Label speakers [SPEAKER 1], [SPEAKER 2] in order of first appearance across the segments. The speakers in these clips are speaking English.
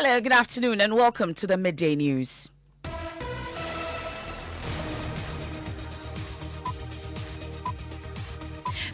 [SPEAKER 1] Hello, good afternoon, and welcome to the Midday News.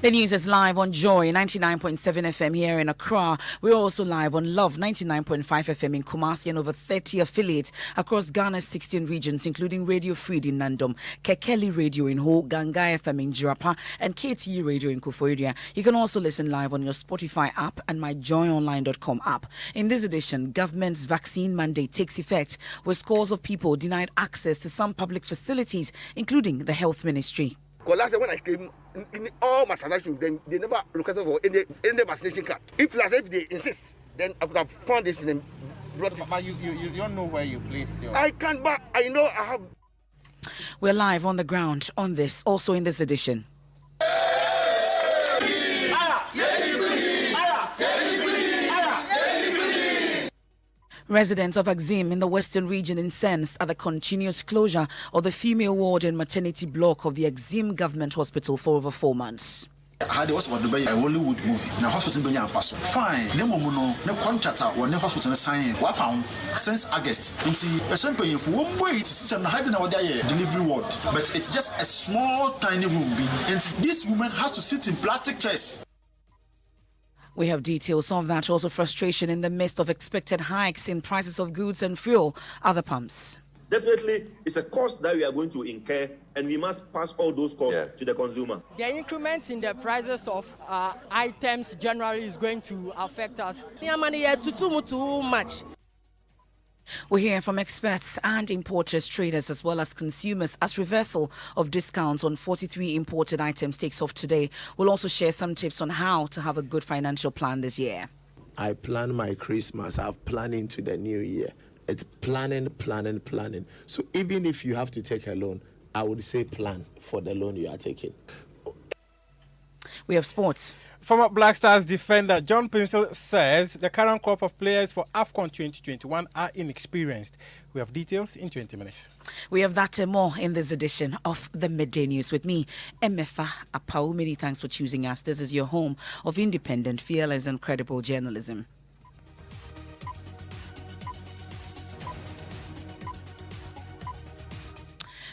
[SPEAKER 1] The news is live on Joy 99.7 FM here in Accra. We're also live on Love 99.5 FM in Kumasi and over 30 affiliates across Ghana's 16 regions, including Radio Freed in Nandom, Kekeli Radio in Ho, Ganga FM in Jirapa, and KTE Radio in Kufoidia. You can also listen live on your Spotify app and myjoyonline.com app. In this edition, government's vaccine mandate takes effect, with scores of people denied access to some public facilities, including the Health Ministry.
[SPEAKER 2] Because last time when I came, in all my transactions, then they never requested for any vaccination card. If they insist, then I could have found this and brought it.
[SPEAKER 3] But you don't know where you placed your...
[SPEAKER 2] I can't, but I know I have...
[SPEAKER 1] We're live on the ground on this, also in this edition. Residents of Axim in the Western region incensed at the continuous closure of the female ward and maternity block of the Axim Government Hospital for over 4 months.
[SPEAKER 4] How they was about to buy a Hollywood movie. Now hospital be fine. No mono, no contract or no hospital sign. What pound since August. Into a simple for 1 way to hiding our delivery ward. But it's just a small tiny room. And this woman has to sit in plastic chairs.
[SPEAKER 1] We have details of that, also frustration in the midst of expected hikes in prices of goods and fuel, other pumps.
[SPEAKER 5] Definitely, it's a cost that we are going to incur, and we must pass all those costs to the consumer.
[SPEAKER 6] The increments in the prices of items generally is going to affect us. Too much.
[SPEAKER 1] We hear from experts and importers, traders, as well as consumers as reversal of discounts on 43 imported items takes off today. We'll also share some tips on how to have a good financial plan this year.
[SPEAKER 7] I plan my Christmas. I've planned into the new year. It's planning. So even if you have to take a loan, I would say plan for the loan you are taking.
[SPEAKER 1] We have sports.
[SPEAKER 3] Former Black Stars defender John Pinsel says the current crop of players for AFCON 2021 are inexperienced. We have details in 20 minutes.
[SPEAKER 1] We have that and more in this edition of the Midday News with me, Emefa Apawu. Many thanks for choosing us. This is your home of independent, fearless and credible journalism.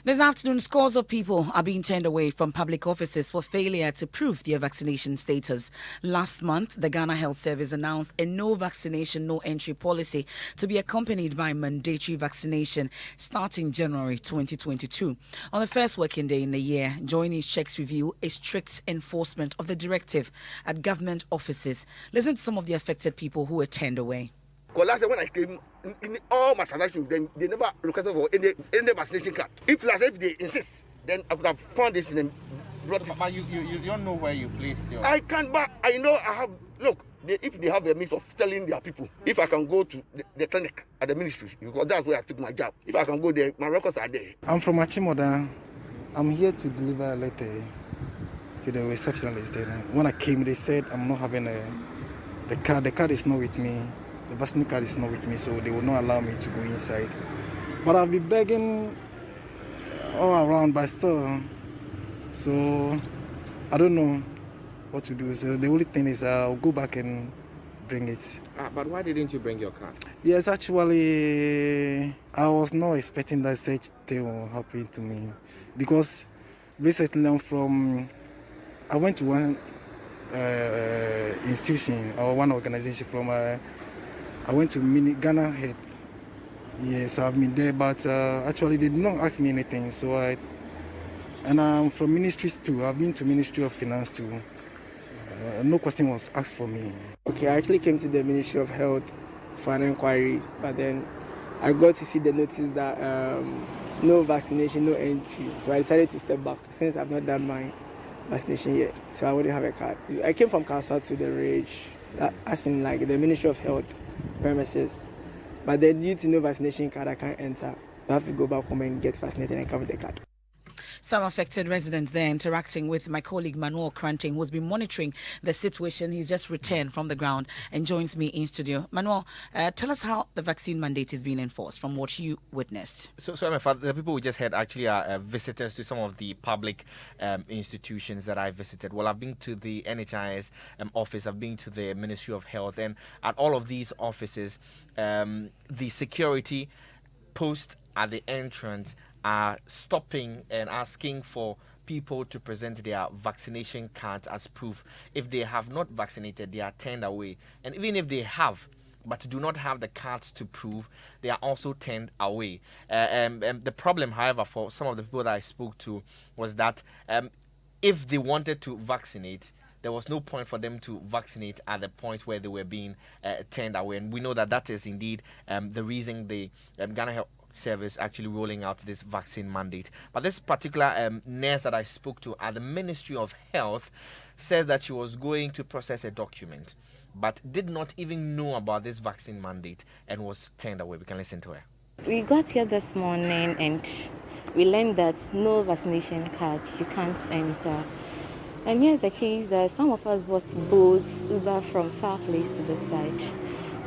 [SPEAKER 1] This afternoon, scores of people are being turned away from public offices for failure to prove their vaccination status. Last month, the Ghana Health Service announced a no vaccination, no entry policy to be accompanied by mandatory vaccination starting January 2022. On the first working day in the year, joinees checks reveal a strict enforcement of the directive at government offices. Listen to some of the affected people who were turned away.
[SPEAKER 2] Because last time when I came, in all my transactions, then they never requested for any vaccination card. If they insist, then I could have found this and brought it.
[SPEAKER 3] But you don't know where you placed your...
[SPEAKER 2] I can't, but I know I have... Look, if they have a means of telling their people, if I can go to the clinic at the ministry, because that's where I took my job. If I can go there, my records are there.
[SPEAKER 8] I'm from Achimoda. I'm here to deliver a letter to the receptionist. When I came, they said I'm not having the card. The card is not with me. The vaccine card is not with me, so they will not allow me to go inside. But I'll be begging all around, but still. So I don't know what to do. So the only thing is I'll go back and bring it.
[SPEAKER 3] But why didn't you bring your card?
[SPEAKER 8] Yes, actually, I was not expecting that such thing will happen to me. Because recently I went to one institution or one organization from... I went to Ghana Head. Yes, I've been there, but actually they did not ask me anything. So and I'm from ministries too. I've been to Ministry of Finance too. No question was asked for me.
[SPEAKER 6] Okay, I actually came to the Ministry of Health for an inquiry, but then I got to see the notice that no vaccination, no entry. So I decided to step back since I've not done my vaccination yet. So I wouldn't have a card. I came from Kaswa to the Rage, as in like the Ministry of Health premises, but then due to no vaccination card I can't enter. I have to go back home and get vaccinated and come with the card.
[SPEAKER 1] Some affected residents there interacting with my colleague Manuel Kranting, who's been monitoring the situation. He's just returned from the ground and joins me in studio. Manuel, tell us how the vaccine mandate is being enforced from what you witnessed.
[SPEAKER 9] So Emefa, the people we just heard actually are visitors to some of the public institutions that I visited. Well, I've been to the NHIS office, I've been to the Ministry of Health, and at all of these offices, the security post at the entrance are stopping and asking for people to present their vaccination cards as proof. If they have not vaccinated, they are turned away. And even if they have, but do not have the cards to prove, they are also turned away. The problem, however, for some of the people that I spoke to was that if they wanted to vaccinate, there was no point for them to vaccinate at the point where they were being turned away. And we know that that is indeed the reason the Ghana Health Service actually rolling out this vaccine mandate. But this particular nurse that I spoke to at the Ministry of Health says that she was going to process a document, but did not even know about this vaccine mandate and was turned away. We can listen to her.
[SPEAKER 10] We got here this morning and we learned that no vaccination card, you can't enter. And here's the case that some of us bought boats, Uber from far place to the side,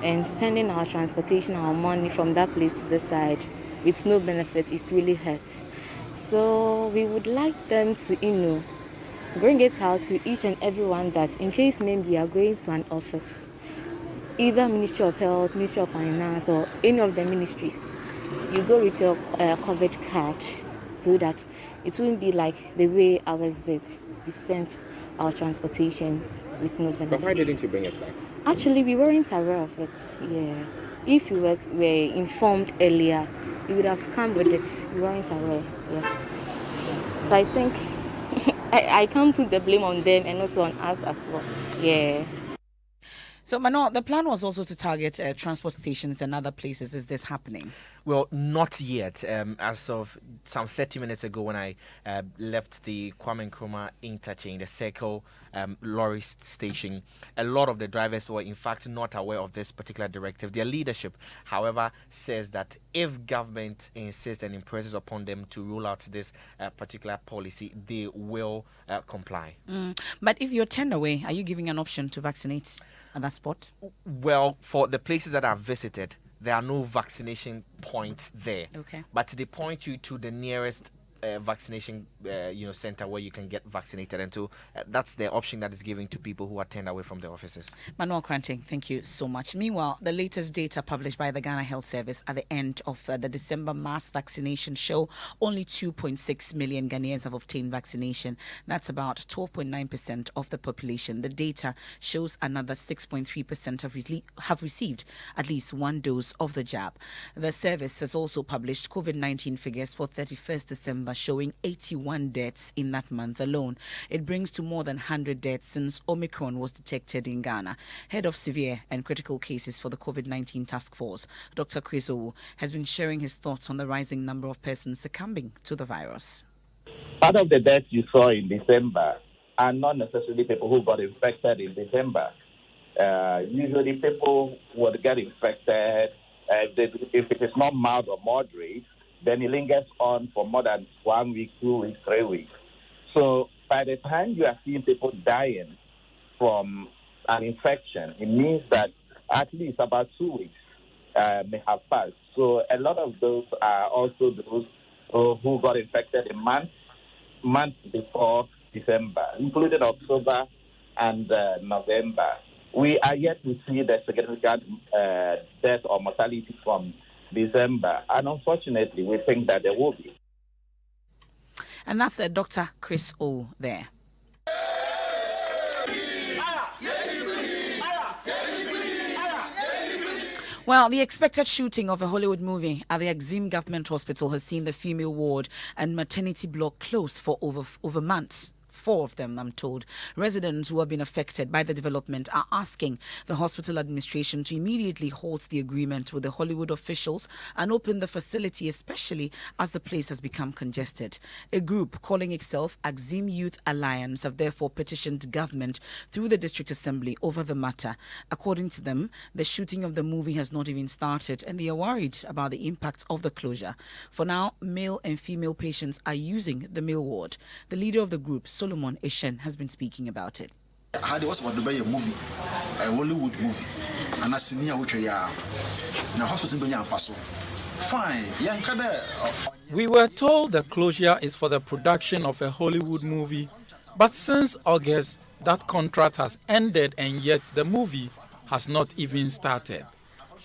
[SPEAKER 10] and spending our transportation, our money from that place to the side with no benefit is really hurts. So we would like them to, bring it out to each and everyone that in case maybe you are going to an office, either Ministry of Health, Ministry of Finance, or any of the ministries, you go with your COVID card so that it won't be like the way ours did. We spent our transportation with no benefit.
[SPEAKER 9] But why didn't you bring a card?
[SPEAKER 10] Actually, we weren't aware of it. Yeah. If we were informed earlier, we would have come with it. We weren't aware. Yeah. So I think I can't put the blame on them and also on us as well. Yeah.
[SPEAKER 1] So, Manuel, the plan was also to target transport stations and other places. Is this happening?
[SPEAKER 9] Well, not yet. As of some 30 minutes ago, when I left the Kwame Nkrumah interchange, the Circle lorry station, a lot of the drivers were in fact not aware of this particular directive. Their leadership, however, says that if government insists and impresses upon them to roll out this particular policy, they will comply.
[SPEAKER 1] But if you're turned away, are you giving an option to vaccinate at that spot?
[SPEAKER 9] Well, for the places that I've visited, there are no vaccination points there.
[SPEAKER 1] Okay.
[SPEAKER 9] But they point you to the nearest vaccination center where you can get vaccinated, and so that's the option that is given to people who are turned away from the offices.
[SPEAKER 1] Manuel Kranting, thank you so much. Meanwhile, the latest data published by the Ghana Health Service at the end of the December mass vaccination show only 2.6 million Ghanaians have obtained vaccination. That's about 12.9% of the population. The data shows another 6.3% have received at least one dose of the jab. The service has also published COVID-19 figures for 31st December, showing 81 deaths in that month alone. It brings to more than 100 deaths since Omicron was detected in Ghana. Head of Severe and Critical Cases for the COVID-19 Task Force, Dr. Chris Owu, has been sharing his thoughts on the rising number of persons succumbing to the virus.
[SPEAKER 11] Part of the deaths you saw in December are not necessarily people who got infected in December. Usually people would get infected if it is not mild or moderate, then it lingers on for more than 1 week, 2 weeks, 3 weeks. So by the time you are seeing people dying from an infection, it means that at least about 2 weeks may have passed. So a lot of those are also those who got infected in months before December, including October and November. We are yet to see the significant death or mortality from December, and unfortunately, we think that there will be.
[SPEAKER 1] And that's Dr. Chris O there. Well, the expected shooting of a Hollywood movie at the Exim Government Hospital has seen the female ward and maternity block closed for over months. 4 of them, I'm told. Residents who have been affected by the development are asking the hospital administration to immediately halt the agreement with the Hollywood officials and open the facility, especially as the place has become congested. A group calling itself Axim Youth Alliance have therefore petitioned government through the district assembly over the matter. According to them, the shooting of the movie has not even started and they are worried about the impact of the closure. For now, male and female patients are using the male ward. The leader of the group, Solomon Eshen, has been speaking about it.
[SPEAKER 4] How was about to buy a movie, a Hollywood movie, and a senior which now hospital in Paso. Fine, young
[SPEAKER 12] We were told the closure is for the production of a Hollywood movie, but since August, that contract has ended and yet the movie has not even started.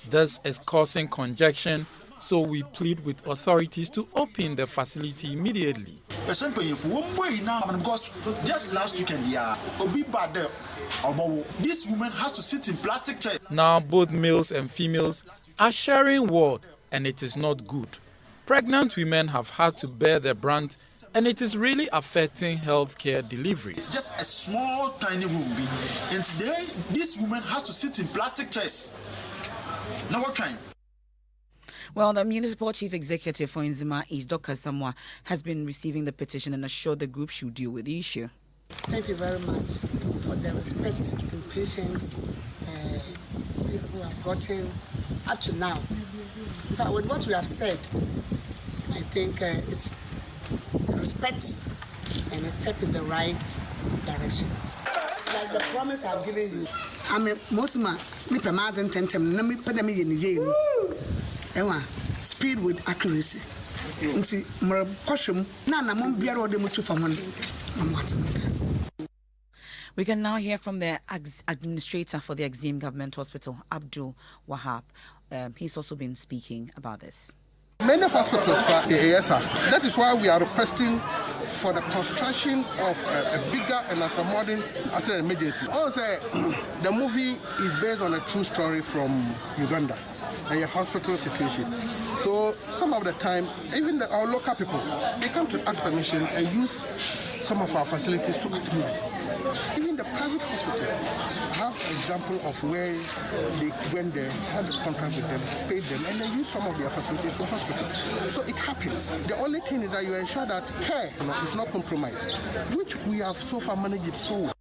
[SPEAKER 12] This is causing congestion, so we plead with authorities to open the facility immediately.
[SPEAKER 4] Because just last weekend, this woman has to sit in plastic chairs.
[SPEAKER 12] Now both males and females are sharing ward, and it is not good. Pregnant women have had to bear the brunt, and it is really affecting healthcare delivery.
[SPEAKER 4] It's just a small, tiny room, and today this woman has to sit in plastic chairs. Now what trying?
[SPEAKER 1] Well, the municipal chief executive for Nzima East, Dr. Samoa, has been receiving the petition and assured the group should deal with the issue.
[SPEAKER 13] Thank you very much for the respect and patience people have gotten up to now. In fact, with what we have said, I think it's respect and a step in the right direction. Like the promise I've given you, I mean, most of my permanent tentem, na me pedami yeni speed with accuracy. Nti more caution na na mo biara ode mo tu famon na mo atem.
[SPEAKER 1] We can now hear from the administrator for the Axim Government Hospital, Abdul Wahab. He's also been speaking about this.
[SPEAKER 14] Many hospitals are ASR. That is why we are requesting for the construction of a bigger and a modern asset emergency. Also, the movie is based on a true story from Uganda, a hospital situation. So some of the time, even our local people, they come to ask permission and use some of our facilities to act movie. Even the private hospital, I have an example of where they went there, had a contract with them, paid them, and they use some of their facilities for hospital. So it happens. The only thing is that you ensure that care is not compromised, which we have so far managed it so well.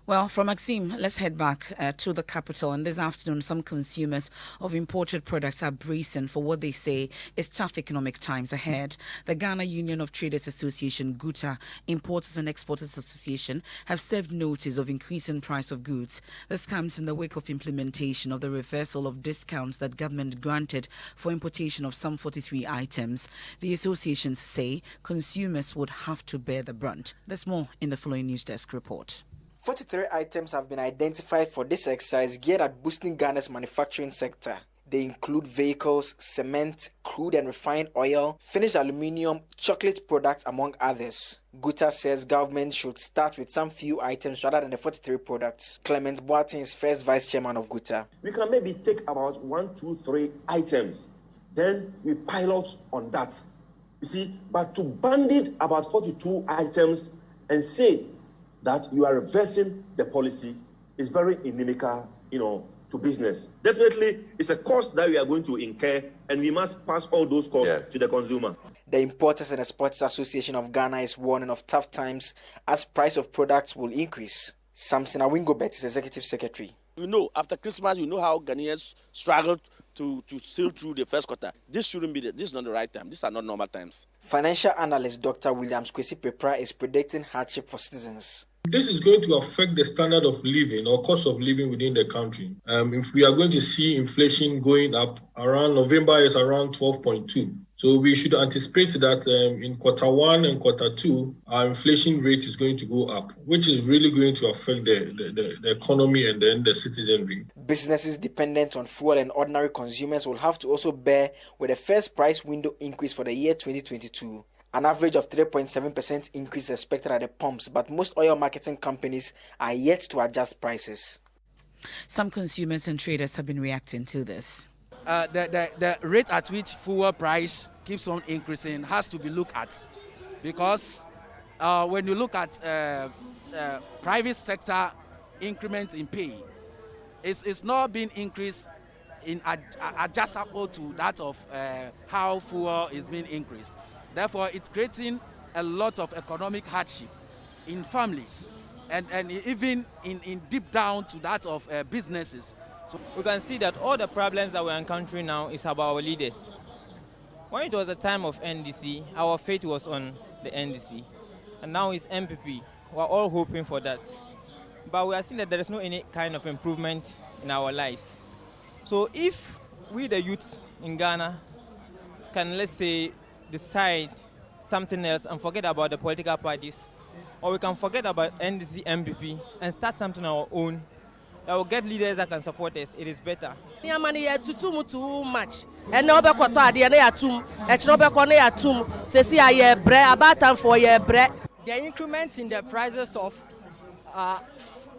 [SPEAKER 1] Well, from Axim, let's head back to the capital. And this afternoon, some consumers of imported products are bracing for what they say is tough economic times ahead. The Ghana Union of Traders Association, GUTA, Importers and Exporters Association, have served notice of increasing price of goods. This comes in the wake of implementation of the reversal of discounts that government granted for importation of some 43 items. The associations say consumers would have to bear the brunt. There's more in the following News Desk report.
[SPEAKER 15] 43 items have been identified for this exercise geared at boosting Ghana's manufacturing sector. They include vehicles, cement, crude and refined oil, finished aluminium, chocolate products, among others. GUTA says government should start with some few items rather than the 43 products. Clement Boateng is first vice chairman of GUTA.
[SPEAKER 5] We can maybe take about 1, 2, 3 items. Then we pilot on that. You see, but to bandit about 42 items and say that you are reversing the policy is very inimical, to business. Definitely, it's a cost that we are going to incur, and we must pass all those costs to the consumer.
[SPEAKER 15] The Importers and Exporters Association of Ghana is warning of tough times as price of products will increase. Samson Awingobet is Executive Secretary.
[SPEAKER 16] After Christmas, how Ghanaians struggled to sail through the first quarter. This shouldn't be this is not the right time. These are not normal times.
[SPEAKER 15] Financial analyst Dr. Williams Kwesi Pepra is predicting hardship for citizens.
[SPEAKER 17] This is going to affect the standard of living or cost of living within the country. If we are going to see inflation going up, around November is around 12.2. So we should anticipate that in Q1 and Q2, our inflation rate is going to go up, which is really going to affect the economy and then the citizenry.
[SPEAKER 15] Businesses dependent on fuel and ordinary consumers will have to also bear with the first price window increase for the year 2022. An average of 3.7% increase expected at the pumps, but most oil marketing companies are yet to adjust prices.
[SPEAKER 1] Some consumers and traders have been reacting to this.
[SPEAKER 18] The rate at which fuel price keeps on increasing has to be looked at, because when you look at private sector increments in pay, it's not being increased in adjustable to that of how fuel is being increased. Therefore, it's creating a lot of economic hardship in families and even in deep down to that of businesses.
[SPEAKER 19] So we can see that all the problems that we're encountering now is about our leaders. When it was a time of NDC, our faith was on the NDC, and now it's MPP. We're all hoping for that. But we are seeing that there is no any kind of improvement in our lives. So if we, the youth in Ghana, can, let's say, decide something else and forget about the political parties, or we can forget about NDC, MPP, and start something on our own, that will get leaders that can support us, it is better.
[SPEAKER 20] Too much. And no be kwato ade na yatum, e chiro be kwa na yatum, sesi aye bre, about time for ye bre.
[SPEAKER 21] The increments in the prices of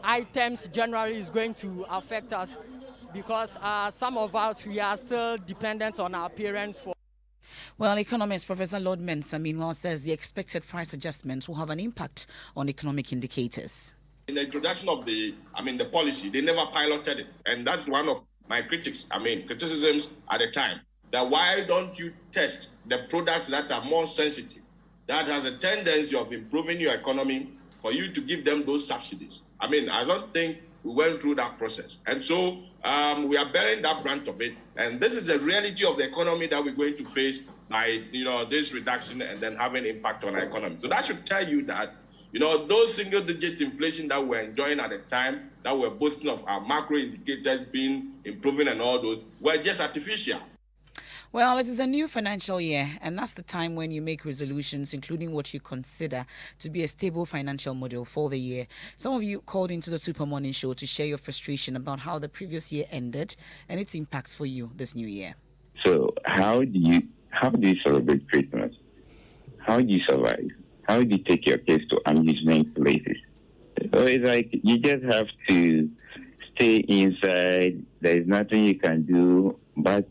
[SPEAKER 21] items generally is going to affect us because some of us, we are still dependent on our parents for.
[SPEAKER 1] Well, economist Professor Lord Mensah meanwhile says the expected price adjustments will have an impact on economic indicators.
[SPEAKER 22] In the introduction of the policy, they never piloted it. And that's one of my criticisms at the time. That why don't you test the products that are more sensitive, that has a tendency of improving your economy, for you to give them those subsidies? I don't think we went through that process. And so we are bearing that brunt of it. And this is the reality of the economy that we're going to face by, this reduction and then having impact on our economy. So that should tell you that, those single-digit inflation that we're enjoying at the time, that we're boasting of our macro indicators being improving and all those, were just artificial.
[SPEAKER 1] Well, it is a new financial year, and that's the time when you make resolutions, including what you consider to be a stable financial model for the year. Some of you called into the Super Morning Show to share your frustration about how the previous year ended and its impacts for you this new year.
[SPEAKER 23] So, how do you celebrate Christmas? How do you survive? How do you take your kids to amusement places? So it's like you just have to stay inside. There is nothing you can do but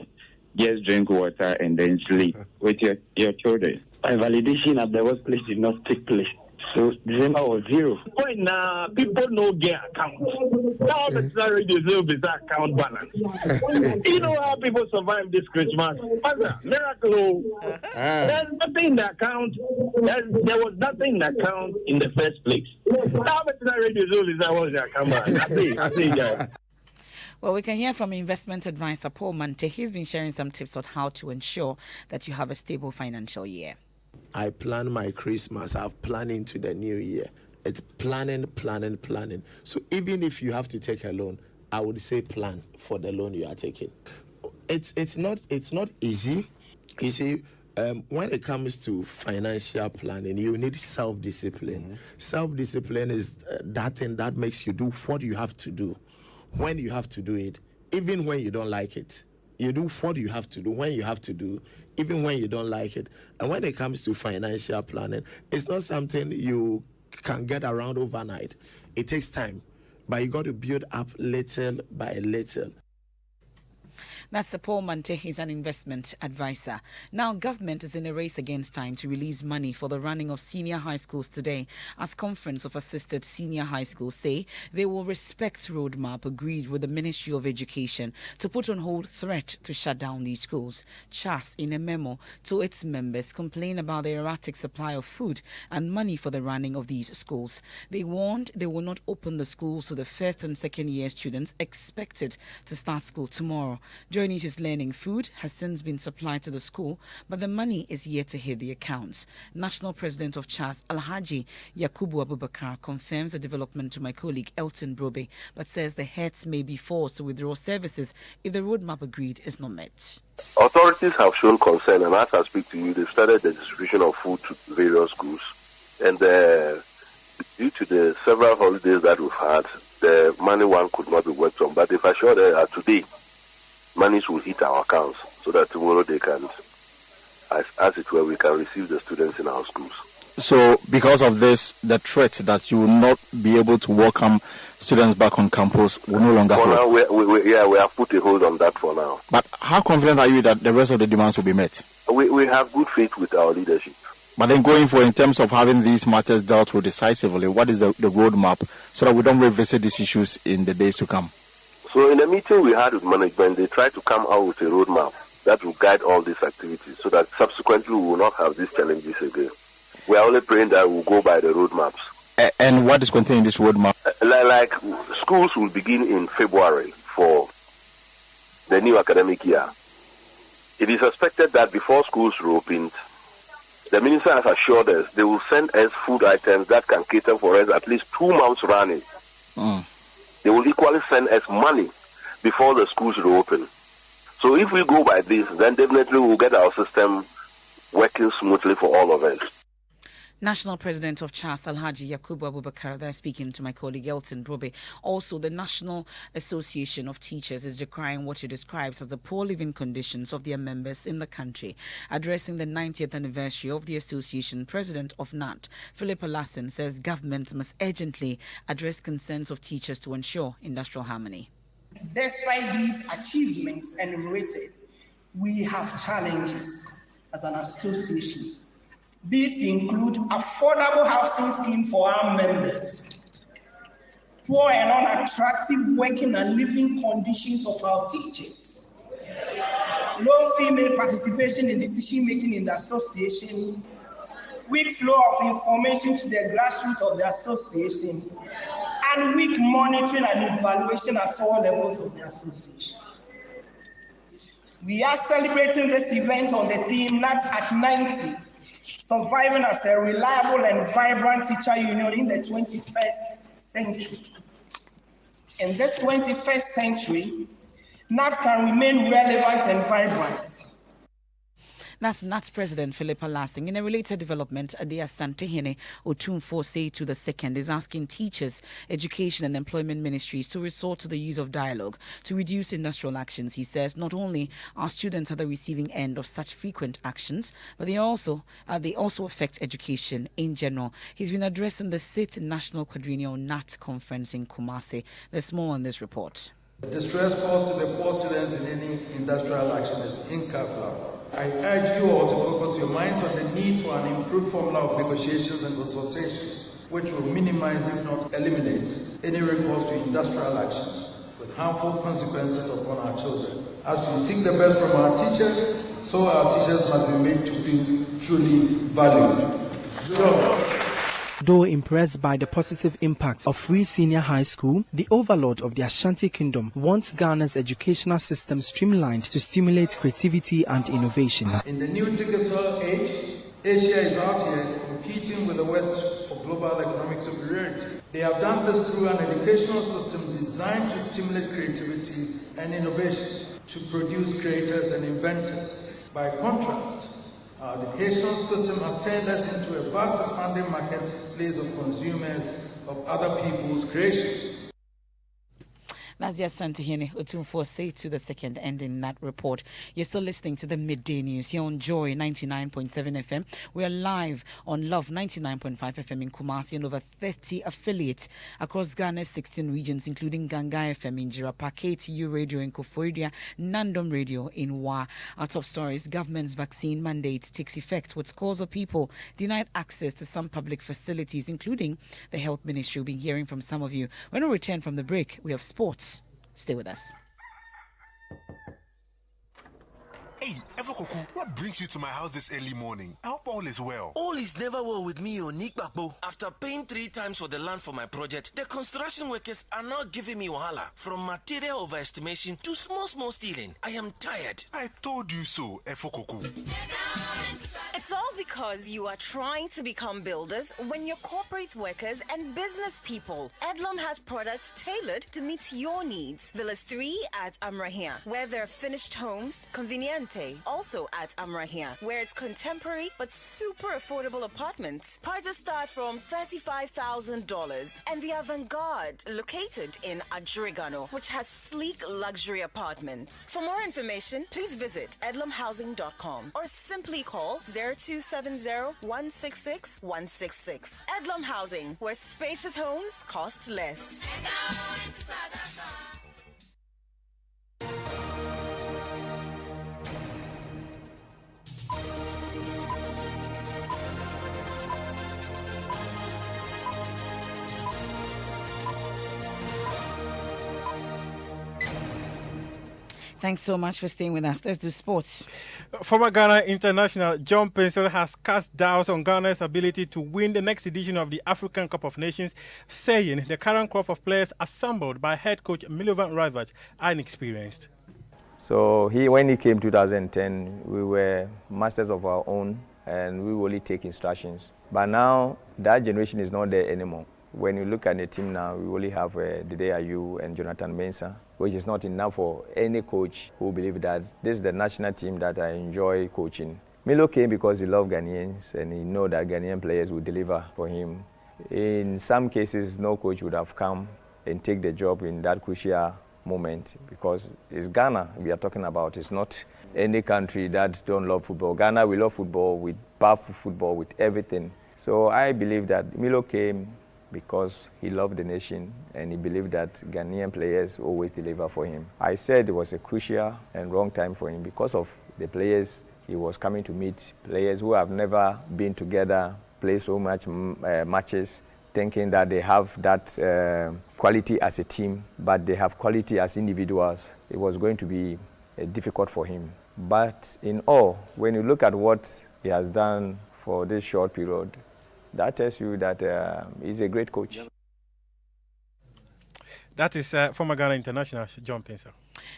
[SPEAKER 23] just drink water and then sleep with your children.
[SPEAKER 24] My validation at the workplace did not take place. So December was zero.
[SPEAKER 25] Point now, people no get account. Now the reserve is that account balance. You know how people survive this Christmas? Miracle. There's nothing in the account. There was nothing in the account in the first place. Now the reserve is that was the account balance. I see that.
[SPEAKER 1] Well, we can hear from investment advisor Paul Mante. He's been sharing some tips on how to ensure that you have a stable financial year.
[SPEAKER 7] I plan my Christmas. I've planned into the new year. It's planning. So even if you have to take a loan, I would say plan for the loan you are taking. It's not easy. You see, when it comes to financial planning, you need self-discipline. Mm-hmm. Self-discipline is that thing that makes you do what you have to do when you have to do it, even when you don't like it. You do what you have to do when you have to do, even when you don't like it. And when it comes to financial planning, it's not something you can get around overnight. It takes time, but you got to build up little by little.
[SPEAKER 1] That's Paul Mante. He's an investment advisor. Now, government is in a race against time to release money for the running of senior high schools today, as Conference of Assisted Senior High Schools say they will respect roadmap agreed with the Ministry of Education to put on hold threat to shut down these schools. CHAS, in a memo to its members, complained about the erratic supply of food and money for the running of these schools. They warned they will not open the schools to the first and second year students expected to start school tomorrow. Joining Teachers Learning food has since been supplied to the school, but the money is yet to hit the accounts. National President of CHAS, Alhaji Yakubu Abubakar, confirms the development to my colleague Elton Brobe, but says the heads may be forced to withdraw services if the roadmap agreed is not met.
[SPEAKER 26] Authorities have shown concern, and as I speak to you, they've started the distribution of food to various schools. And due to the several holidays that we've had, the money one could not be worked on. But if I show that today, monies will hit our accounts so that tomorrow they can, as it were, we can receive the students in our schools.
[SPEAKER 27] So because of this, the threat that you will not be able to welcome students back on campus will no longer hold?
[SPEAKER 26] For now, we have put a hold on that for now.
[SPEAKER 27] But how confident are you that the rest of the demands will be met?
[SPEAKER 26] We have good faith with our leadership.
[SPEAKER 27] But then going forward, in terms of having these matters dealt with decisively, what is the roadmap so that we don't revisit these issues in the days to come?
[SPEAKER 26] So in a meeting we had with management, they tried to come out with a roadmap that will guide all these activities so that subsequently we will not have these challenges again. We are only praying that we'll go by the roadmaps.
[SPEAKER 27] And what is contained in this roadmap?
[SPEAKER 26] Like schools will begin in February for the new academic year. It is expected that before schools reopen, the minister has assured us they will send us food items that can cater for us at least 2 months running. They will equally send us money before the schools reopen. So if we go by this, then definitely we'll get our system working smoothly for all of us.
[SPEAKER 1] National President of CHAS, Alhaji Yakubu Abubakar, there speaking to my colleague Elton Brobe. Also, the National Association of Teachers is decrying what it describes as the poor living conditions of their members in the country. Addressing the 90th anniversary of the association, President of NAT, Philip Alassen, says government must urgently address concerns of teachers to ensure industrial harmony.
[SPEAKER 2] Despite these achievements enumerated, we have challenges as an association. These include affordable housing scheme for our members, poor and unattractive working and living conditions of our teachers, low female participation in decision making in the association, weak flow of information to the grassroots of the association, and weak monitoring and evaluation at all levels of the association. We are celebrating this event on the theme NAT at 90. Surviving as a reliable and vibrant teacher union in the 21st century. In this 21st century, NAT can remain relevant and vibrant.
[SPEAKER 1] That's NAT's President Philip Alassen. In a related development, the Asantehene Otumfo Seitu II is asking teachers, education and employment ministries to resort to the use of dialogue to reduce industrial actions. He says not only are students at the receiving end of such frequent actions, but they also affect education in general. He's been addressing the 6th National Quadrennial NAT Conference in Kumasi. There's more on this report.
[SPEAKER 3] The stress caused to the poor students in any industrial action is incalculable. I urge you all to focus your minds on the need for an improved formula of negotiations and consultations, which will minimize, if not eliminate, any recourse to industrial action with harmful consequences upon our children. As we seek the best from our teachers, so our teachers must be made to feel truly valued.
[SPEAKER 6] Though impressed by the positive impacts of Free Senior High School, the overlord of the Ashanti Kingdom wants Ghana's educational system streamlined to stimulate creativity and innovation.
[SPEAKER 3] In the new digital age, Asia is out here competing with the West for global economic superiority. They have done this through an educational system designed to stimulate creativity and innovation, to produce creators and inventors. By contrast, our educational system has turned us into a vast expanding marketplace of consumers of other people's creations.
[SPEAKER 1] That's the Asantehene Otumfo Seitu II ending that report. You're still listening to the Midday News here on Joy 99.7 FM. We are live on Love 99.5 FM in Kumasi and over 30 affiliates across Ghana's 16 regions, including Ganga FM in Jirapa, KTU Radio in Koforidua, Nandom Radio in Wa. Our top stories: government's vaccine mandate takes effect with scores of people denied access to some public facilities, including the Health Ministry. We'll be hearing from some of you. When we return from the break, we have sports. Stay with us.
[SPEAKER 8] Hey, Evokoku, what brings you to my house this early morning? I hope all is well.
[SPEAKER 9] All is never well with me, Nick Bakbo. After paying 3 times for the land for my project, the construction workers are now giving me wahala. From material overestimation to small stealing. I am tired.
[SPEAKER 8] I told you so, Evokoku.
[SPEAKER 10] It's all because you are trying to become builders when you're corporate workers and business people. Edlum has products tailored to meet your needs. Villas 3 at Amrahia, where there are finished homes, convenient. Also at Amrahia, where it's contemporary but super affordable apartments. Prices start from $35,000. And the Avant-Garde, located in Adrigano, which has sleek luxury apartments. For more information, please visit edlumhousing.com or simply call 0270-166-166. Edlum Housing, where spacious homes cost less.
[SPEAKER 1] Thanks so much for staying with us. Let's do sports.
[SPEAKER 4] Former Ghana international John Pencil has cast doubts on Ghana's ability to win the next edition of the African Cup of Nations, saying the current crop of players assembled by head coach Milovan Rajvac are inexperienced.
[SPEAKER 5] So when he came 2010, we were masters of our own and we only take instructions. But now that generation is not there anymore. When you look at the team now, we only have Midday Apawu and Jonathan Mensah, which is not enough for any coach who believes that this is the national team that I enjoy coaching. Milo came because he loved Ghanaians and he knew that Ghanaian players would deliver for him. In some cases, no coach would have come and take the job in that crucial moment because it's Ghana we are talking about. It's not any country that don't love football. Ghana, we love football, with powerful football, with everything. So I believe that Milo came because he loved the nation and he believed that Ghanaian players always deliver for him. I said it was a crucial and wrong time for him because of the players he was coming to meet, players who have never been together, play so much matches, thinking that they have that quality as a team, but they have quality as individuals. It was going to be difficult for him. But in all, when you look at what he has done for this short period, that tells you that he's a great coach.
[SPEAKER 4] That is former Ghana international John Pencil.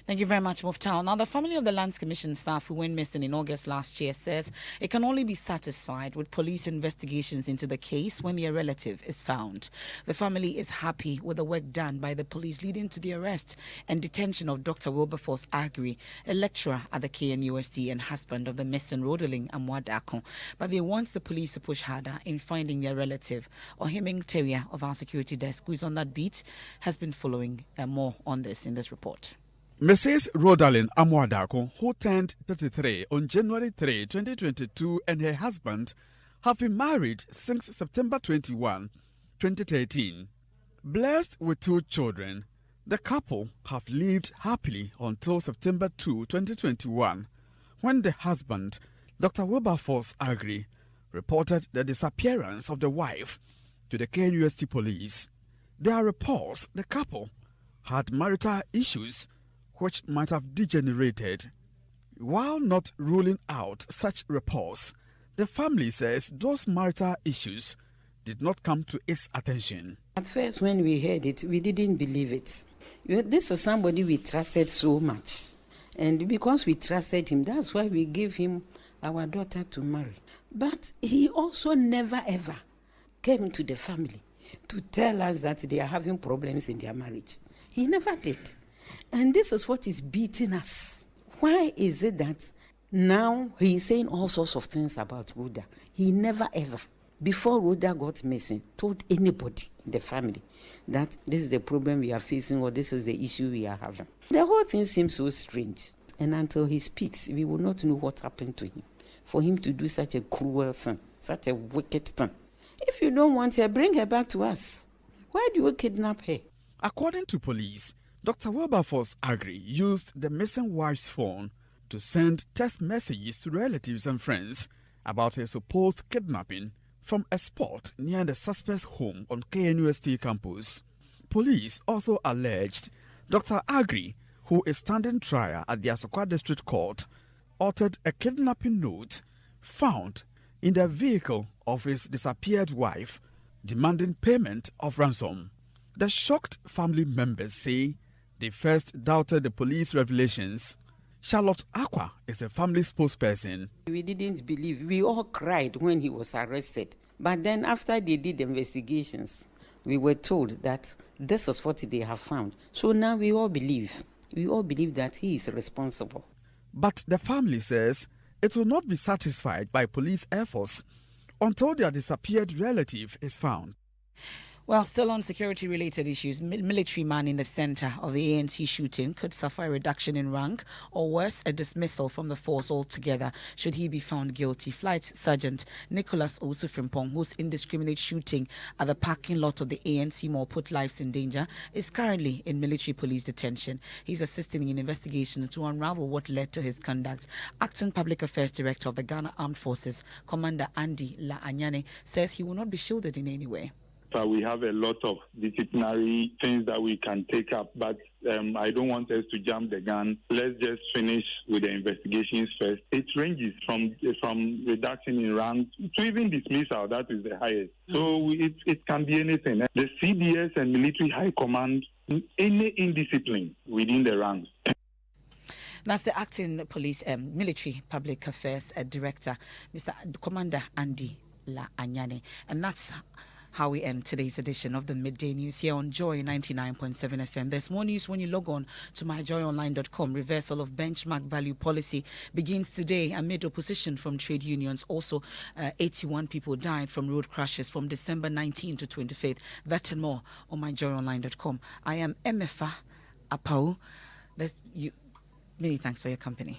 [SPEAKER 1] Thank you very much, Muftal. Now, the family of the Lands Commission staff who went missing in August last year says it can only be satisfied with police investigations into the case when their relative is found. The family is happy with the work done by the police leading to the arrest and detention of Dr. Wilberforce Agri, a lecturer at the KNUST and husband of the missing Rodeling Amwadako. But they want the police to push harder in finding their relative. Ohiming Teria of our security desk, who is on that beat, has been following more on this in this report.
[SPEAKER 11] Mrs. Rodalyn Amwadako, who turned 33 on January 3, 2022, and her husband have been married since September 21, 2013. Blessed with 2 children, the couple have lived happily until September 2, 2021, when the husband, Dr. Wilberforce Agri, reported the disappearance of the wife to the KNUST police. There are reports the couple had marital issues which might have degenerated. While not ruling out such reports, the family says those marital issues did not come to its attention.
[SPEAKER 12] At first, when we heard it, we didn't believe it. This is somebody we trusted so much. And because we trusted him, that's why we gave him our daughter to marry. But he also never ever came to the family to tell us that they are having problems in their marriage. He never did. And this is what is beating us. Why is it that now he's saying all sorts of things about Rhoda? He never ever, before Rhoda got missing, told anybody in the family that this is the problem we are facing or this is the issue we are having. The whole thing seems so strange. And until he speaks, we will not know what happened to him. For him to do such a cruel thing, such a wicked thing. If you don't want her, bring her back to us. Why do you kidnap her?
[SPEAKER 11] According to police, Dr. Wilberforce Agri used the missing wife's phone to send text messages to relatives and friends about her supposed kidnapping from a spot near the suspect's home on KNUST campus. Police also alleged Dr. Agri, who is standing trial at the Asokwa District Court, authored a kidnapping note found in the vehicle of his disappeared wife, demanding payment of ransom. The shocked family members say they first doubted the police revelations. Charlotte Aqua is a family spokesperson.
[SPEAKER 12] We didn't believe. We all cried when he was arrested. But then after they did the investigations, we were told that this is what they have found. So now we all believe. We all believe that he is responsible.
[SPEAKER 11] But the family says it will not be satisfied by police efforts until their disappeared relative is found.
[SPEAKER 1] Well, still on security-related issues, military man in the center of the ANC shooting could suffer a reduction in rank or worse, a dismissal from the force altogether should he be found guilty. Flight Sergeant Nicholas Owusu-Frimpong, whose indiscriminate shooting at the parking lot of the ANC mall put lives in danger, is currently in military police detention. He's assisting in investigations to unravel what led to his conduct. Acting Public Affairs Director of the Ghana Armed Forces, Commander Andy La Anyane, says he will not be shielded in any way.
[SPEAKER 25] So we have a lot of disciplinary things that we can take up, but I don't want us to jump the gun. Let's just finish with the investigations first. It ranges from reduction in rank to even dismissal. That is the highest. So it can be anything. The CDS and military high command, any indiscipline within the ranks.
[SPEAKER 1] That's the acting police military public affairs director, Mr. Commander Andy La Anyane. And that's how we end today's edition of the Midday News here on Joy 99.7 FM. There's more news when you log on to myjoyonline.com. Reversal of benchmark value policy begins today amid opposition from trade unions. Also, 81 people died from road crashes from December 19 to 25th. That and more on myjoyonline.com. I am Emefa Apawu. Many thanks for your company.